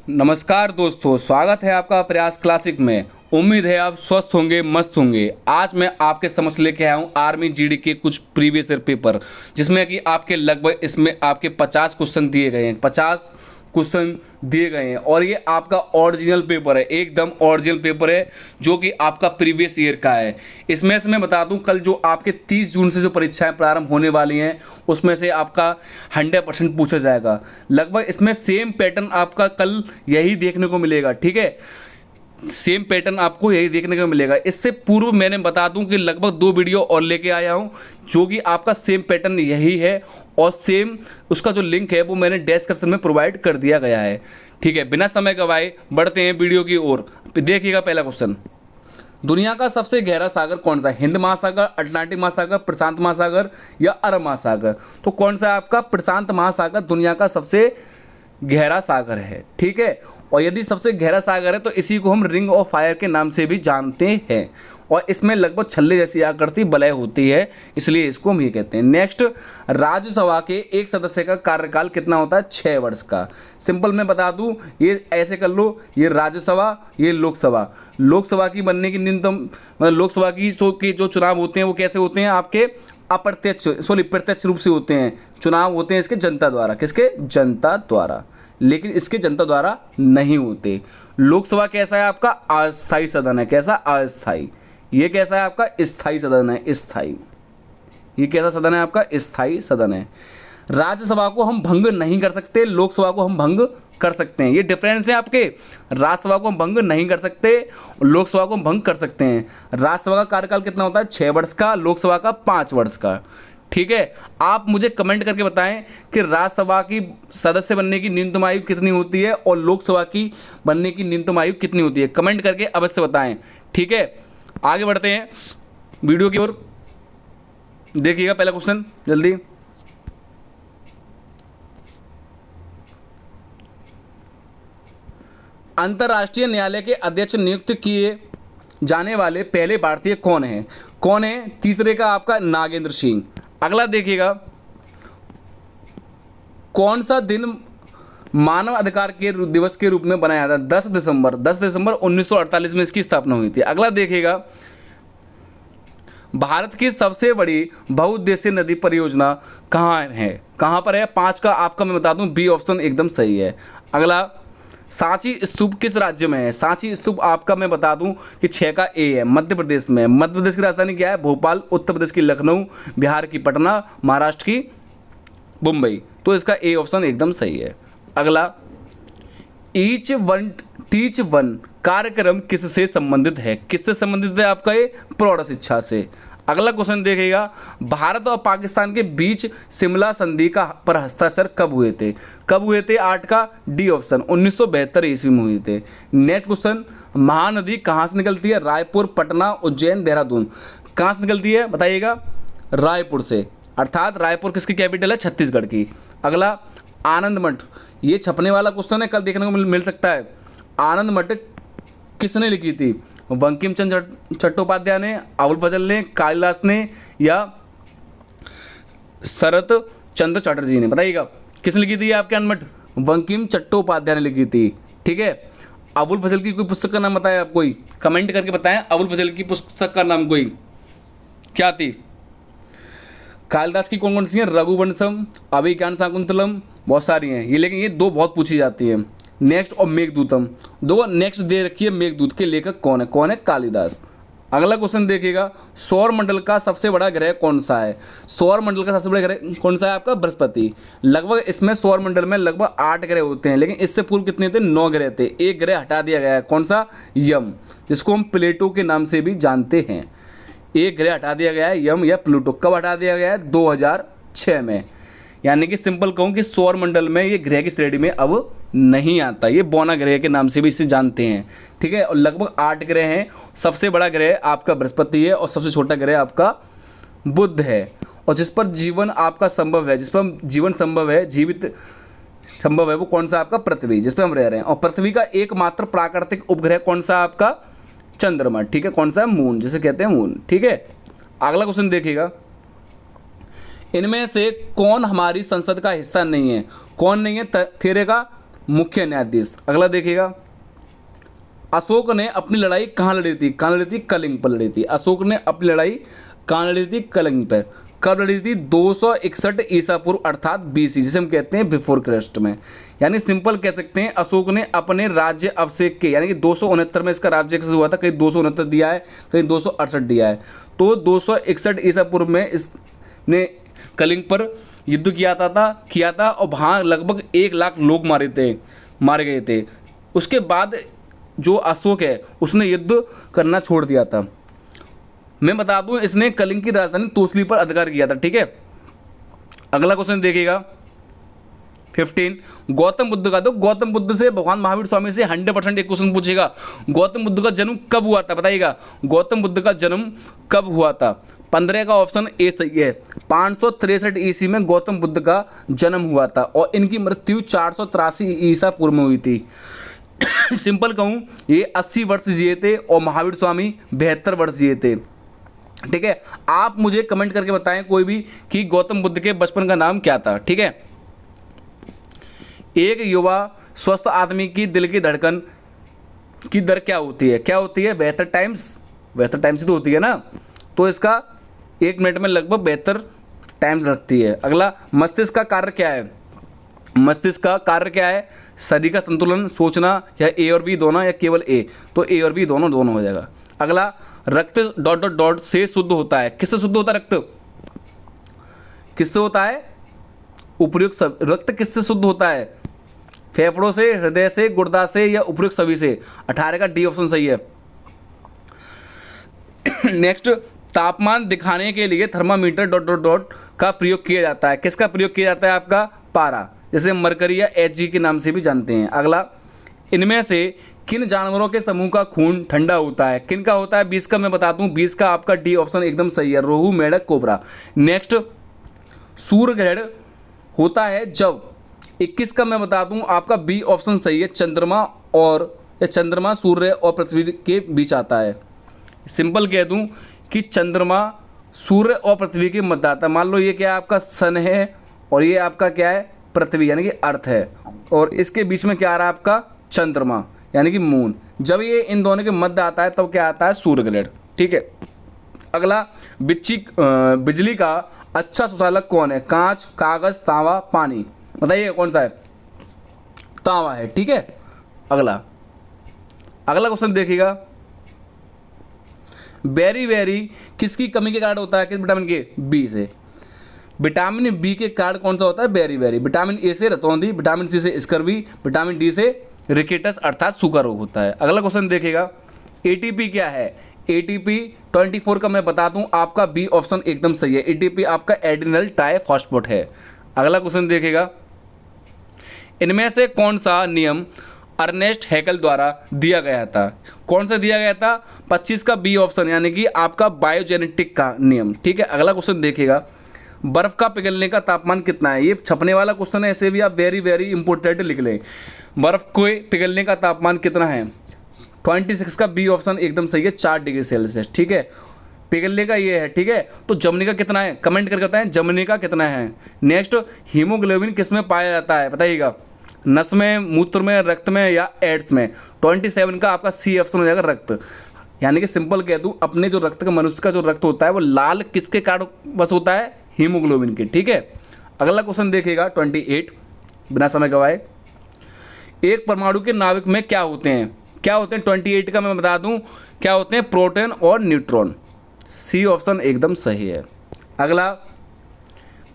नमस्कार दोस्तों, स्वागत है आपका प्रयास क्लासिक में। उम्मीद है आप स्वस्थ होंगे, मस्त होंगे। आज मैं आपके समक्ष लेके आया हूँ आर्मी जीडी के कुछ प्रीवियस ईयर पेपर, जिसमें कि आपके लगभग इसमें आपके 50 क्वेश्चन दिए गए हैं। 50 क्वेश्चन दिए गए हैं और ये आपका ओरिजिनल पेपर है, एकदम ओरिजिनल पेपर है, जो कि आपका प्रीवियस ईयर का है। इसमें से मैं बता दूं, कल जो आपके 30 जून से जो परीक्षाएं प्रारंभ होने वाली हैं, उसमें से आपका 100% पूछा जाएगा। लगभग इसमें सेम पैटर्न आपका कल यही देखने को मिलेगा, ठीक है। सेम पैटर्न आपको यही देखने को मिलेगा। इससे पूर्व मैंने बता दूं कि लगभग 2 वीडियो और लेके आया हूं, जो कि आपका सेम पैटर्न यही है और सेम उसका जो लिंक है वो मैंने डिस्क्रिप्शन में प्रोवाइड कर दिया गया है, ठीक है। बिना समय गवाए बढ़ते हैं वीडियो की ओर। देखिएगा पहला क्वेश्चन, दुनिया का सबसे गहरा सागर कौन सा है? हिंद महासागर, अटलांटिक महासागर, प्रशांत महासागर या अरब महासागर? तो कौन सा आपका प्रशांत महासागर दुनिया का सबसे गहरा सागर है, ठीक है। और यदि सबसे गहरा सागर है तो इसी को हम रिंग ऑफ फायर के नाम से भी जानते हैं और इसमें लगभग छल्ले जैसी आकृति वलय होती है, इसलिए इसको हम ये कहते हैं। नेक्स्ट, राज्यसभा के एक सदस्य का कार्यकाल कितना होता है? 6 वर्ष का। सिंपल मैं बता दूं, ये ऐसे कर लो, ये राज्यसभा, ये लोकसभा। लोकसभा की बनने की न्यूनतम मतलब लोकसभा की जो चुनाव होते हैं वो कैसे होते हैं? आपके प्रत्यक्ष रूप से होते हैं। चुनाव होते हैं इसके जनता द्वारा, किसके? जनता द्वारा। लेकिन इसके जनता द्वारा नहीं होते। लोकसभा कैसा है? आपका अस्थायी सदन है। कैसा? अस्थायी। ये कैसा है? आपका स्थायी सदन है। स्थायी। ये कैसा सदन है? आपका स्थायी सदन है। राज्यसभा को हम भंग नहीं कर सकते, लोकसभा को हम भंग कर सकते हैं। ये डिफरेंस है आपके। राज्यसभा को हम भंग नहीं कर सकते, लोकसभा को हम भंग कर सकते हैं। राज्यसभा का कार्यकाल कितना होता है? 6 वर्ष का, लोकसभा का 5 वर्ष का, ठीक है। आप मुझे कमेंट करके बताएं कि राज्यसभा की सदस्य बनने की न्यूनतम आयु कितनी होती है और लोकसभा की बनने की न्यूनतम आयु कितनी होती है। कमेंट करके अवश्य बताएं, ठीक है। आगे बढ़ते हैं वीडियो की ओर। देखिएगा पहला क्वेश्चन जल्दी। अंतर्राष्ट्रीय न्यायालय के अध्यक्ष नियुक्त किए जाने वाले पहले भारतीय कौन है? कौन है? तीसरे का आपका नागेंद्र सिंह। अगला देखिएगा, कौन सा दिन मानव अधिकार के दिवस के रूप में बनाया था? 10 दिसंबर 1948 में इसकी स्थापना हुई थी। अगला देखिएगा, भारत की सबसे बड़ी बहुउद्देशीय नदी परियोजना कहाँ है? कहाँ पर है? 5 का आपका मैं बता दूं, बी ऑप्शन एकदम सही है। अगला, सांची स्तूप किस राज्य में है? सांची स्तूप आपका मैं बता दूं कि 6 का ए है, मध्य प्रदेश में। मध्य प्रदेश की राजधानी क्या है? भोपाल। उत्तर प्रदेश की लखनऊ, बिहार की पटना, महाराष्ट्र की मुंबई। तो इसका ए ऑप्शन एकदम सही है। अगला, ईच वन टीच वन कार्यक्रम किससे संबंधित है? किससे संबंधित है? आपका ये प्रौढ़ शिक्षा से। अगला क्वेश्चन देखिएगा, भारत और पाकिस्तान के बीच शिमला संधि का पर हस्ताक्षर कब हुए थे? कब हुए थे? 8 का डी ऑप्शन 1972 ईस्वी में हुए थे। नेक्स्ट क्वेश्चन, महानदी कहाँ से निकलती है? रायपुर, पटना, उज्जैन, देहरादून। कहाँ से निकलती है बताइएगा? रायपुर से, अर्थात रायपुर किसकी कैपिटल है? छत्तीसगढ़ की। अगला, आनंद मठ, ये छपने वाला क्वेश्चन है, कल देखने को मिल सकता है। आनंद मठ किसने लिखी थी? बंकिम चंद्र चट्टोपाध्याय ने, अबुल फजल ने, कालिदास ने या शरत चंद्र चटर्जी ने? बताइएगा किसने लिखी थी आपके आनंद मठ? बंकिम चट्टोपाध्याय ने लिखी थी, ठीक है। अबुल फजल की कोई पुस्तक का नाम बताएं आप, कोई कमेंट करके बताएं। अबुल फजल की पुस्तक का नाम कोई क्या थी? कालिदास की कौन कौन सी हैं? रघुवंशम, अभिज्ञान शाकुंतलम, बहुत सारी हैं ये, लेकिन ये 2 बहुत पूछी जाती है। नेक्स्ट और मेघदूतम, 2 नेक्स्ट दे रखी है। मेघदूत के लेखक कौन है? कौन है? कालिदास। अगला क्वेश्चन देखिएगा, सौर मंडल का सबसे बड़ा ग्रह कौन सा है? सौर मंडल का सबसे बड़ा ग्रह कौन सा है? आपका बृहस्पति। लगभग इसमें सौर मंडल में लगभग 8 ग्रह होते हैं, लेकिन इससे पूर्व कितने थे? 9 ग्रह थे। एक ग्रह हटा दिया गया है, कौन सा? यम, जिसको हम प्लेटो के नाम से भी जानते हैं। एक ग्रह हटा दिया गया है, यम या प्लूटो। कब हटा दिया गया है? 2006 में। यानी कि सिंपल कहूँ कि सौर मंडल में ये ग्रह की श्रेणी में अब नहीं आता। ये बौना ग्रह के नाम से भी इसे जानते हैं, ठीक है। और लगभग 8 ग्रह हैं। सबसे बड़ा ग्रह आपका बृहस्पति है और सबसे छोटा ग्रह आपका बुध है। और जिस पर जीवन आपका संभव है, जिस पर जीवन संभव है, जीवित संभव है, वो कौन सा? आपका पृथ्वी, जिस पर हम रह रहे हैं। और पृथ्वी का एकमात्र प्राकृतिक उपग्रह कौन सा? आपका चंद्रमा, ठीक है। कौन सा है? मून, जिसे कहते हैं मून, ठीक है। अगला क्वेश्चन देखिएगा, इनमें से कौन हमारी संसद का हिस्सा नहीं है? कौन नहीं है? थेरे का मुख्य न्यायाधीश। अगला देखिएगा, अशोक ने अपनी लड़ाई कहाँ लड़ी थी? कहाँ लड़ी थी? कलिंग पर लड़ी थी। अशोक ने अपनी लड़ाई कहाँ लड़ी थी? कलिंग पर। कब लड़ी थी? 261 ईसा पूर्व अर्थात BC, जिसे हम कहते हैं बिफोर क्राइस्ट में। यानी सिंपल कह सकते हैं अशोक ने अपने राज्य अभिषेक के, यानी कि 269 में इसका राज्य अभिषेक हुआ था, कहीं 269 दिया है, कहीं 268 दिया है, तो 261 ईसा पूर्व में इसने कलिंग पर युद्ध किया था और वहाँ लगभग 1 लाख लोग मारे गए थे। उसके बाद जो अशोक है उसने युद्ध करना छोड़ दिया था। मैं बता दूं इसने कलिंग की राजधानी तोसली पर अधिकार किया था। ठीक है, अगला क्वेश्चन देखिएगा 15, गौतम बुद्ध का। तो गौतम बुद्ध से भगवान महावीर स्वामी से 100% एक क्वेश्चन पूछेगा, गौतम बुद्ध का जन्म कब हुआ था? बताइएगा, गौतम बुद्ध का जन्म कब हुआ था? 15 का ऑप्शन ए सही है। 563 ईस्वी में गौतम बुद्ध का जन्म हुआ था और इनकी मृत्यु 483 ईसा पूर्व में हुई थी। सिंपल कहूँ, ये 80 वर्ष जिए थे और महावीर स्वामी 72 वर्ष जिए थे। ठीक है, आप मुझे कमेंट करके बताएं कोई भी कि गौतम बुद्ध के बचपन का नाम क्या था। ठीक है, एक युवा स्वस्थ आदमी की दिल की धड़कन की दर क्या होती है? क्या होती है? 72 टाइम्स। 72 टाइम्स ही तो होती है ना, तो इसका 1 मिनट में लगभग 72 टाइम्स लगती है। अगला, मस्तिष्क का कार्य क्या है? मस्तिष्क का कार्य क्या है? शरीर का संतुलन, सोचना, या ए और बी दोनों, या केवल ए? तो ए और बी दोनों हो जाएगा। अगला, रक्त ... से शुद्ध होता है। किससे शुद्ध होता है रक्त? किससे होता है? उपयुक्त रक्त किससे शुद्ध होता है? फेफड़ों से, हृदय से, गुर्दा से, या उपयुक्त सभी से? 18 का डी ऑप्शन सही है। नेक्स्ट, तापमान दिखाने के लिए थर्मामीटर ... का प्रयोग किया जाता है। किसका प्रयोग किया जाता है? आपका पारा, जैसे मरकरी या Hg के नाम से भी जानते हैं। अगला, इनमें से किन जानवरों के समूह का खून ठंडा होता है? किन का होता है? 20 का मैं बता दूं, 20 का आपका डी ऑप्शन एकदम सही है, रोहू, मेढक, कोबरा। नेक्स्ट, सूर्य ग्रहण होता है जब? 21 का मैं बता दूं, आपका बी ऑप्शन सही है, चंद्रमा सूर्य और पृथ्वी के बीच आता है। सिंपल कह दूं कि चंद्रमा सूर्य और पृथ्वी के मध्य आता है। मान लो ये क्या है? आपका सन है और ये आपका क्या है? पृथ्वी यानी कि अर्थ है, और इसके बीच में क्या आ रहा है? आपका चंद्रमा यानी कि मून। जब ये इन दोनों के मध्य आता है तब क्या आता है? सूर्य ग्रहण। ठीक है, अगला, बिजली का अच्छा सुचालक कौन है? कांच, कागज, तांबा, पानी? बताइए कौन सा है? तांबा है। ठीक है, अगला क्वेश्चन देखिएगा, बेरी किसकी कमी के कारण होता है? किस विटामिन के? बी से। विटामिन बी के कारण कौन सा होता है? बेरी। विटामिन ए से रतौंधी, विटामिन सी से स्कर्वी, विटामिन डी से रिकेटस अर्थात सूखा रोग होता है। अगला क्वेश्चन देखिएगा, एटीपी क्या है? एटीपी 24 का मैं बता दूं, आपका बी ऑप्शन एकदम सही है। एटीपी आपका एडिनल ट्राइफॉस्फेट है। अगला क्वेश्चन देखिएगा, इनमें से कौन सा नियम अर्नेस्ट हैकेल द्वारा दिया गया था? कौन सा दिया गया था? 25 का बी ऑप्शन यानी कि आपका बायोजेनेटिक का नियम। ठीक है, अगला क्वेश्चन देखिएगा, बर्फ का पिघलने का तापमान कितना है? ये छपने वाला क्वेश्चन है, ऐसे भी आप वेरी इंपॉर्टेंट लिख लें। बर्फ को पिघलने का तापमान कितना है? 26 का बी ऑप्शन एकदम सही है, 4 डिग्री सेल्सियस। ठीक है, पिघलने का ये है। ठीक है, तो जमने का कितना है? कमेंट करके बताएं जमने का कितना है। नेक्स्ट, हीमोग्लोबिन किस में पाया जाता है? बताइएगा, नस में, मूत्र में, रक्त में, या एड्स में? 27 का आपका सी ऑप्शन हो जाएगा, रक्त। यानी कि सिंपल कह दूँ, अपने जो रक्त का, मनुष्य का जो रक्त होता है वो लाल किसके कारण बस होता है? हीमोग्लोबिन के। ठीक है, अगला क्वेश्चन देखिएगा 28, बिना समय गवाए, एक परमाणु के नाभिक में क्या होते हैं? 28 का मैं बता दूं, क्या होते हैं? प्रोटॉन और न्यूट्रॉन। सी ऑप्शन एकदम सही है। अगला,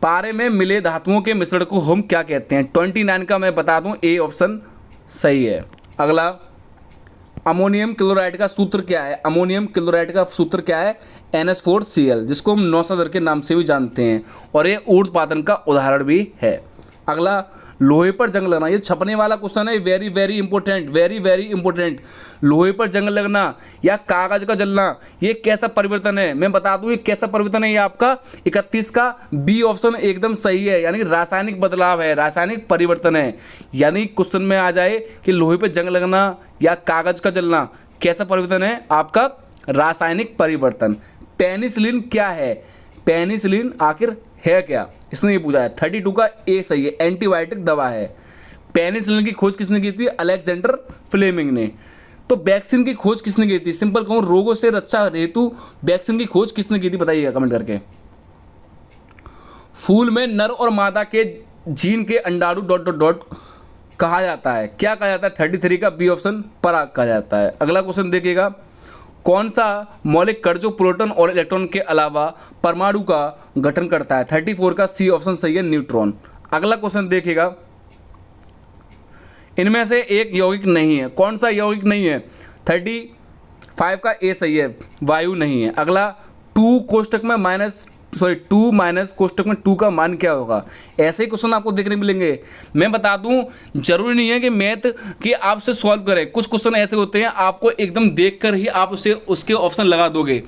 पारे में मिले धातुओं के मिश्रण को हम क्या कहते हैं? 29 का मैं बता दूं, ए ऑप्शन सही है। अगला, अमोनियम क्लोराइड का सूत्र क्या है? अमोनियम क्लोराइड का सूत्र क्या है? NH4Cl, जिसको हम नौसादर के नाम से भी जानते हैं, और ये ऊर्ध्वपातन का उदाहरण भी है। अगला, लोहे पर जंग लगना, ये छपने वाला क्वेश्चन है, वेरी इंपॉर्टेंट। लोहे पर जंग लगना या कागज का जलना, ये कैसा परिवर्तन है? मैं बता दूं ये कैसा परिवर्तन है। ये आपका 31 का बी ऑप्शन एकदम सही है, यानी रासायनिक बदलाव है, रासायनिक परिवर्तन है। यानी क्वेश्चन में आ जाए कि लोहे पर जंग लगना या कागज का जलना कैसा परिवर्तन है? आपका रासायनिक परिवर्तन। पेनिसिलिन क्या है? पेनिसिलिन आखिर है क्या? इसने ये पूछा है। 32 का ए सही है, एंटीबायोटिक दवा है। पेनिसिलिन की खोज किसने की थी? अलेक्जेंडर फ्लेमिंग ने। तो वैक्सीन की खोज किसने की थी? सिंपल कहूँ, रोगों से रक्षा हेतु वैक्सीन की खोज किसने की थी? बताइएगा कमेंट करके। फूल में नर और मादा के जीन के अंडाणु ... कहा जाता है, क्या कहा जाता है? 33 का बी ऑप्शन पराग कहा जाता है। अगला क्वेश्चन देखिएगा, कौन सा मौलिक कण जो प्रोटॉन और इलेक्ट्रॉन के अलावा परमाणु का गठन करता है? 34 का सी ऑप्शन सही है, न्यूट्रॉन। अगला क्वेश्चन देखिएगा, इनमें से एक यौगिक नहीं है। कौन सा यौगिक नहीं है? 35 का ए सही है, वायु नहीं है। अगला 2 कोष्टक में 2 माइनस कोष्टक में 2 का मान क्या होगा? ऐसे ही क्वेश्चन आपको देखने मिलेंगे। मैं बता दूं, जरूरी नहीं है कि मैथ कि आपसे सॉल्व करें। कुछ क्वेश्चन ऐसे होते हैं आपको एकदम देखकर ही आप उसके ऑप्शन लगा दोगे,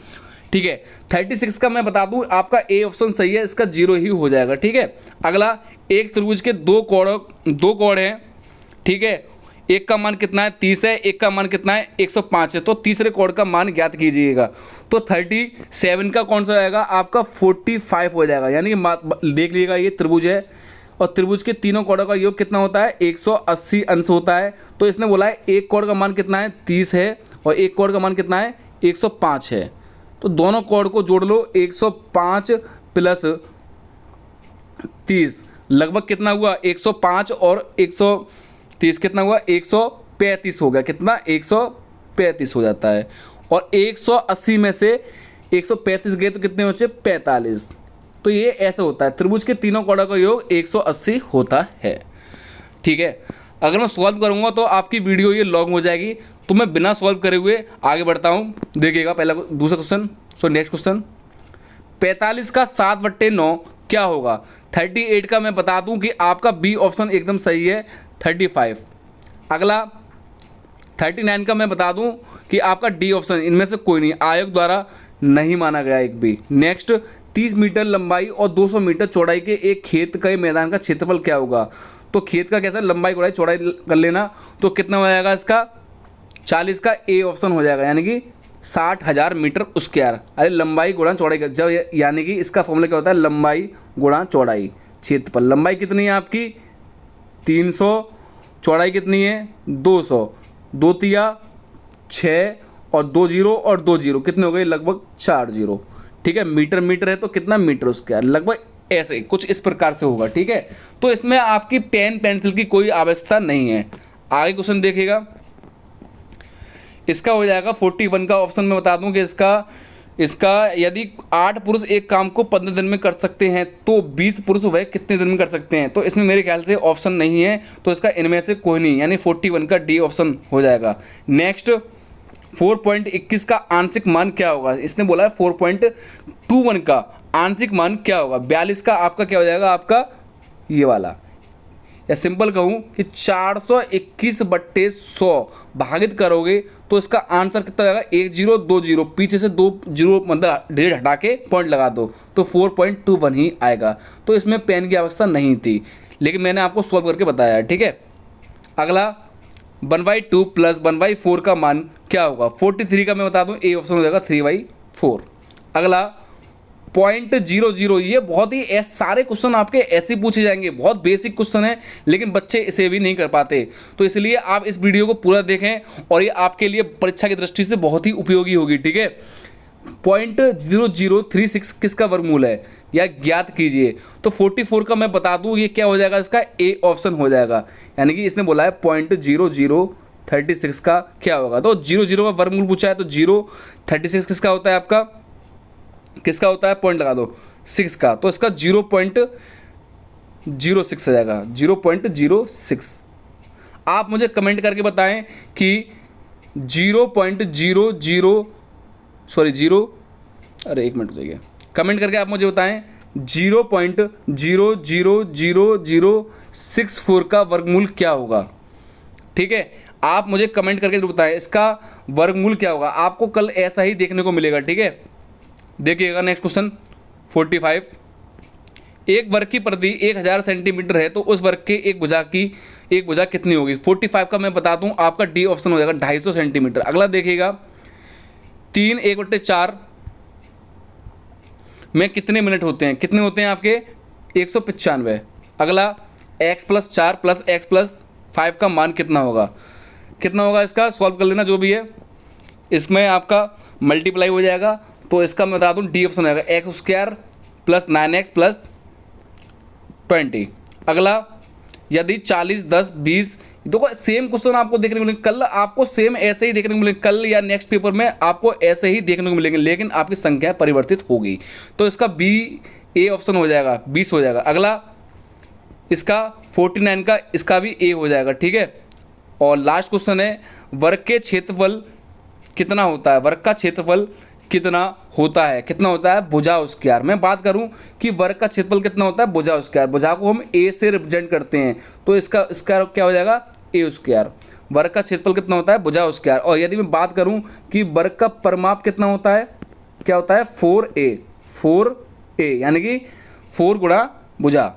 ठीक है। 36 का मैं बता दूं, आपका ए ऑप्शन सही है, इसका 0 ही हो जाएगा, ठीक है। अगला, एक त्रिभुज के दो कोण हैं, ठीक है। एक का मान कितना है? 30 है। एक का मान कितना है? 105 है। तो तीसरे कोण का मान ज्ञात कीजिएगा। तो 37 का कौन सा आएगा? आपका 45 हो जाएगा। यानी कि देख लीजिएगा, ये त्रिभुज है और त्रिभुज के तीनों कोणों का योग कितना होता है? 180 अंश होता है। तो इसने बोला है एक कोण का मान कितना है? 30 है और एक कोण का मान कितना है? 105 है। तो दोनों कोण को जोड़ लो, 105 प्लस 30 लगभग कितना हुआ? 105 और 130 कितना हुआ? 135 हो गया। कितना? 135 हो जाता है। और 180 में से 135 गए तो कितने बचे? 45। तो ये ऐसे होता है, त्रिभुज के तीनों कोणों का योग 180 होता है, ठीक है। अगर मैं सॉल्व करूंगा तो आपकी वीडियो ये लॉन्ग हो जाएगी, तो मैं बिना सॉल्व करे हुए आगे बढ़ता हूँ। देखिएगा पहला दूसरा क्वेश्चन, नेक्स्ट क्वेश्चन, 45 का 7/9 क्या होगा? 38 का मैं बता दूं कि आपका बी ऑप्शन एकदम सही है, 35। अगला 39 का मैं बता दूं कि आपका डी ऑप्शन, इनमें से कोई नहीं, आयोग द्वारा नहीं माना गया एक भी। नेक्स्ट, 30 मीटर लंबाई और 200 मीटर चौड़ाई के एक खेत के मैदान का क्षेत्रफल क्या होगा? तो खेत का कैसा, लंबाई गुणाई चौड़ाई कर लेना, तो कितना हो जाएगा इसका? 40 का ए ऑप्शन हो जाएगा, यानी कि 60,000 मीटर स्क्वायर। अरे लंबाई गुणा चौड़ाई का जब, यानी कि इसका फॉर्मूला क्या होता है? लंबाई गुणा चौड़ाई क्षेत्रफल। लंबाई कितनी है आपकी? 300, चौड़ाई कितनी है? 200, 2 तिया 6 और 2 जीरो और 2 जीरो कितने हो गए? लगभग 4 जीरो, ठीक है। मीटर है तो कितना? Metre square. लगभग ऐसे कुछ इस प्रकार से होगा, ठीक है। तो इसमें आपकी पेन पेंसिल की कोई आवश्यकता नहीं है। आगे क्वेश्चन देखिएगा, इसका हो जाएगा 41 का ऑप्शन। मैं बता दूं कि इसका यदि 8 पुरुष एक काम को 15 दिन में कर सकते हैं तो 20 पुरुष वह कितने दिन में कर सकते हैं? तो इसमें मेरे ख्याल से ऑप्शन नहीं है, तो इसका इनमें से कोई नहीं, यानी 41 का डी ऑप्शन हो जाएगा। नेक्स्ट, 4.21 का आंशिक मान क्या होगा? इसने बोला है 4.21 का आंशिक मान क्या होगा? 42 का आपका क्या हो जाएगा? आपका ये वाला, या सिंपल कहूँ कि 421/100 भागित करोगे तो इसका आंसर कितना आएगा? 1 0 2 0, पीछे से 2 0 मतलब डेढ़ हटा के पॉइंट लगा दो तो 4.21 ही आएगा। तो इसमें पेन की आवश्यकता नहीं थी, लेकिन मैंने आपको सॉल्व करके बताया है, ठीक है। अगला, 1/2 प्लस 1/4 का मान क्या होगा? 43 का मैं बता दूं, ए ऑप्शन हो जाएगा 3/4। अगला, 0.00, ये बहुत ही सारे क्वेश्चन आपके ऐसे पूछे जाएंगे, बहुत बेसिक क्वेश्चन है, लेकिन बच्चे इसे भी नहीं कर पाते। तो इसलिए आप इस वीडियो को पूरा देखें और ये आपके लिए परीक्षा की दृष्टि से बहुत ही उपयोगी होगी, ठीक है। 0.0036 किसका वर्गमूल है, या ज्ञात कीजिए। तो 44 का मैं बता दूं, ये क्या हो जाएगा? इसका ए ऑप्शन हो जाएगा, यानी कि इसने बोला है 0.0036 का क्या होगा? तो 00 का वर्गमूल पूछा है, तो 0.36 किसका होता है? आपका किसका होता है? पॉइंट लगा दो 6 का, तो इसका 0.06 आ जाएगा, 0.06। आप मुझे कमेंट करके बताएं कि 1 मिनट हो जाएगा, कमेंट करके आप मुझे बताएं 0.000064 का वर्गमूल क्या होगा, ठीक है। आप मुझे कमेंट करके बताएं इसका वर्गमूल क्या होगा। आपको कल ऐसा ही देखने को मिलेगा, ठीक है। देखिएगा नेक्स्ट क्वेश्चन 45, एक वर्ग की परिधि 1000 सेंटीमीटर है तो उस वर्ग के एक भुजा कितनी होगी? 45 का मैं बता दूं, आपका डी ऑप्शन हो जाएगा 250 सेंटीमीटर। अगला देखिएगा, 3 1/4 में कितने मिनट होते हैं? कितने होते हैं आपके? 195। अगला, x + 4 + x + 5 का मान कितना होगा, कितना होगा इसका सॉल्व कर लेना जो भी है। इसमें आपका मल्टीप्लाई हो जाएगा, तो इसका मैं बता दूँ डी ऑप्शन आएगा x² प्लस 9x प्लस 20। अगला यदि 40 10 20, देखो सेम क्वेश्चन आपको देखने को मिलेंगे, कल आपको सेम ऐसे ही देखने को मिलेंगे, कल या नेक्स्ट पेपर में आपको ऐसे ही देखने को मिलेंगे, लेकिन आपकी संख्या परिवर्तित होगी। तो इसका बी ए ऑप्शन हो जाएगा, 20 हो जाएगा। अगला इसका 49 का इसका भी ए हो जाएगा, ठीक है। और लास्ट क्वेश्चन है वर्ग के क्षेत्रफल कितना होता है, वर्ग का क्षेत्रफल कितना होता है, कितना होता है भुजा स्क्वायर। मैं बात करूं कि वर्ग का क्षेत्रफल कितना होता है भुजा स्क्वायर, भुजा को हम ए से रिप्रेजेंट करते हैं, तो इसका स्क्वायर क्या हो जाएगा ए स्क्वायर। वर्ग का क्षेत्रफल कितना होता है भुजा स्क्वायर। और यदि मैं बात करूं कि वर्ग का परिमाप कितना होता है, क्या होता है 4a, यानी कि 4 गुणा भुजा,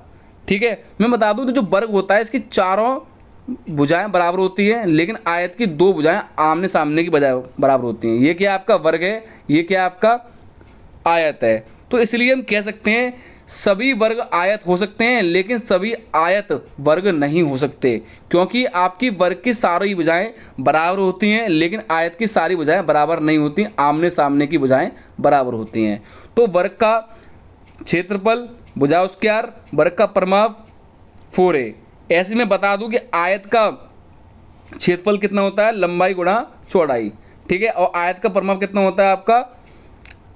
ठीक है। मैं बता दूं तो जो वर्ग होता है इसकी चारों भुजाएं बराबर होती हैं, लेकिन आयत की 2 भुजाएं आमने सामने की बजाय बराबर होती हैं। ये क्या आपका वर्ग है, ये क्या आपका आयत है। तो इसलिए हम कह सकते हैं सभी वर्ग आयत हो सकते हैं, लेकिन सभी आयत वर्ग नहीं हो सकते, क्योंकि आपकी वर्ग की सारी भुजाएं बराबर होती हैं, लेकिन आयत की सारी भुजाएं बराबर नहीं होती, आमने सामने की भुजाएं बराबर होती हैं। तो वर्ग का क्षेत्रफल भुजा स्क्वायर, वर्ग का परिमाप 4a। ऐसे में बता दूं कि आयत का क्षेत्रफल कितना होता है लंबाई गुणा चौड़ाई, ठीक है। और आयत का परिमाप कितना होता है आपका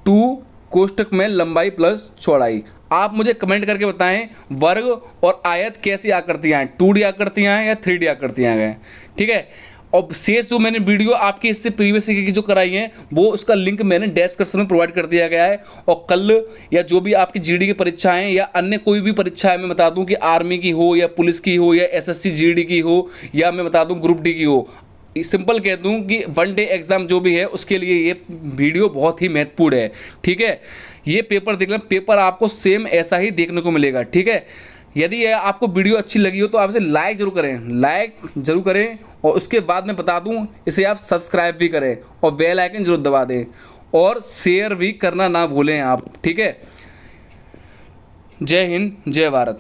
2 कोष्ठक में लंबाई प्लस चौड़ाई। आप मुझे कमेंट करके बताएं वर्ग और आयत कैसी आकृतियां हैं, 2D आकृतियां हैं या 3D आकृतियां हैं, ठीक है। और शेष जो मैंने वीडियो आपकी इससे प्रीवियस की जो कराई हैं वो उसका लिंक मैंने डिस्क्रिप्शन में प्रोवाइड कर दिया गया है। और कल या जो भी आपकी जीडी की परीक्षाएं या अन्य कोई भी परीक्षा है, मैं बता दूं कि आर्मी की हो या पुलिस की हो या एसएससी जीडी की हो या मैं बता दूं ग्रुप डी की हो, सिंपल कह दूं कि 1 डे एग्जाम जो भी है उसके लिए ये वीडियो बहुत ही महत्वपूर्ण है, ठीक है। ये पेपर देख लें, पेपर आपको सेम ऐसा ही देखने को मिलेगा, ठीक है। यदि आपको वीडियो अच्छी लगी हो तो आप इसे लाइक जरूर करें, लाइक जरूर करें। और उसके बाद मैं बता दूं इसे आप सब्सक्राइब भी करें और बेल आइकन जरूर दबा दें और शेयर भी करना ना भूलें आप, ठीक है। जय हिंद, जय भारत।